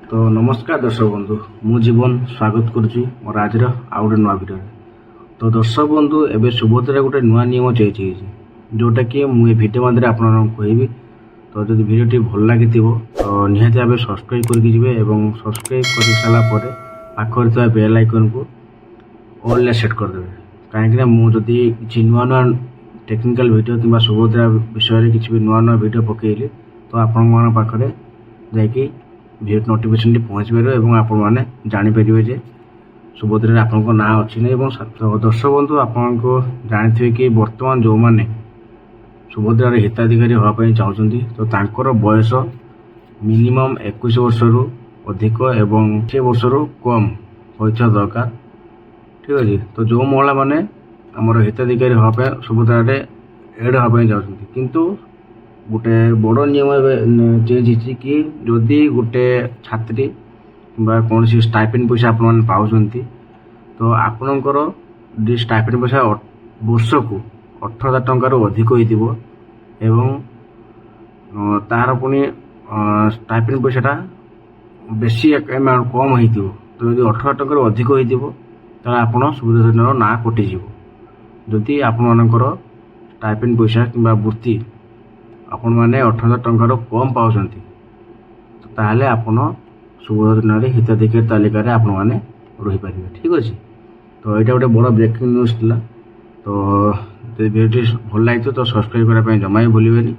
তো নমস্কার দর্শক বন্ধু, ମୁଁ ଜୀବନ ସ୍ୱାଗତ କରୁଛି ମୋର ଆଜିର ଆଉ ଗୋଟେ ନୂଆ ଭିଡ଼ିଓରେ। ତ ଦର୍ଶକ ବନ୍ଧୁ, ଏବେ ସୁଭଦ୍ରା ଗୋଟେ ନୂଆ ନିୟମ ଚେଞ୍ଜ ହେଇଛି, ଯେଉଁଟାକି ମୁଁ ଏ ଭିଡ଼ିଓ ମଧ୍ୟରେ ଆପଣମାନଙ୍କୁ କହିବି। ତ ଯଦି ଭିଡ଼ିଓଟି ଭଲ ଲାଗିଥିବ ତ ନିହାତି ଭାବେ ସବସ୍କ୍ରାଇବ୍ କରିକି ଯିବେ ଏବଂ ସବସ୍କ୍ରାଇବ୍ କରିସାରିଲା ପରେ ପାଖରେ ଥିବା ବେଲ୍ ଆଇକନ୍କୁ ଅଲ୍ରେ ସେଟ୍ କରିଦେବେ। କାହିଁକିନା ମୁଁ ଯଦି କିଛି ନୂଆ ନୂଆ ଟେକ୍ନିକାଲ୍ ଭିଡ଼ିଓ କିମ୍ବା ସୁଭଦ୍ରା ବିଷୟରେ କିଛି ବି ନୂଆ ନୂଆ ଭିଡ଼ିଓ ପକାଇଲି ତ ଆପଣମାନଙ୍କ ପାଖରେ ଯାଇକି ଭିଡ଼ିଓ ନୋଟିଫିକେସନ୍ଟି ପହଞ୍ଚି ପାରିବ ଏବଂ ଆପଣମାନେ ଜାଣିପାରିବେ ଯେ ସୁଭଦ୍ରାରେ ଆପଣଙ୍କ ନାଁ ଅଛି ନା। ଏବଂ ଦର୍ଶକ ବନ୍ଧୁ, ଆପଣଙ୍କୁ ଜାଣିଥିବେ କି ବର୍ତ୍ତମାନ ଯେଉଁମାନେ ସୁଭଦ୍ରାର ହିତାଧିକାରୀ ହେବା ପାଇଁ ଚାହୁଁଛନ୍ତି ତ ତାଙ୍କର ବୟସ ମିନିମମ୍ 21 ବର୍ଷରୁ ଅଧିକ ଏବଂ 6 ବର୍ଷରୁ କମ୍ ହୋଇଥିବା ଦରକାର। ଠିକ୍ ଅଛି। ତ ଯେଉଁ ମହିଳାମାନେ ଆମର ହିତାଧିକାରୀ ହେବା ପାଇଁ ସୁଭଦ୍ରାରେ ଏଡ୍ ହେବା ପାଇଁ ଚାହୁଁଛନ୍ତି, କିନ୍ତୁ ଗୋଟେ ବଡ଼ ନିୟମ ଏବେ ଚେଞ୍ଜ ହେଇଛି କି ଯଦି ଗୋଟେ ଛାତ୍ରୀ କିମ୍ବା କୌଣସି ଷ୍ଟାଇପେଣ୍ଡ ପଇସା ଆପଣମାନେ ପାଉଛନ୍ତି ତ ଆପଣଙ୍କର ଯଦି ଷ୍ଟାଇପେଣ୍ଡ ପଇସା ବର୍ଷକୁ 18,000 ଟଙ୍କାରୁ ଅଧିକ ହୋଇଥିବ ଏବଂ ତାହାର ପୁଣି ଷ୍ଟାଇପେଣ୍ଡ ପଇସାଟା ବେଶୀ ଆମାଉଣ୍ଟ କମ୍ ହୋଇଥିବ, ତ ଯଦି 18,000 ଟଙ୍କାରୁ ଅଧିକ ହୋଇଥିବ ତାହେଲେ ଆପଣ ସୁଭଦ୍ରା ଯୋଜନାର ନାଁ କଟିଯିବ। ଯଦି ଆପଣମାନଙ୍କର ଷ୍ଟାଇପେଣ୍ଡ ପଇସା କିମ୍ବା ବୃତ୍ତି ଆପଣମାନେ 18,000 ଟଙ୍କାରୁ କମ୍ ପାଉଛନ୍ତି ତାହେଲେ ଆପଣ ସୁଭଦ୍ରା ଯୋଜନାରେ ହିତାଧିକାରୀ ତାଲିକାରେ ଆପଣମାନେ ରହିପାରିବେ। ଠିକ୍ ଅଛି। ତ ଏଇଟା ଗୋଟେ ବଡ଼ ବ୍ରେକିଂ ନ୍ୟୁଜ୍ ଥିଲା। ତ ଯଦି ଭିଡ଼ିଓଟି ଭଲ ଲାଗିଥିବ ତ ସବସ୍କ୍ରାଇବ୍ କରିବା ପାଇଁ ଜମା ବି ଭୁଲିବେନି।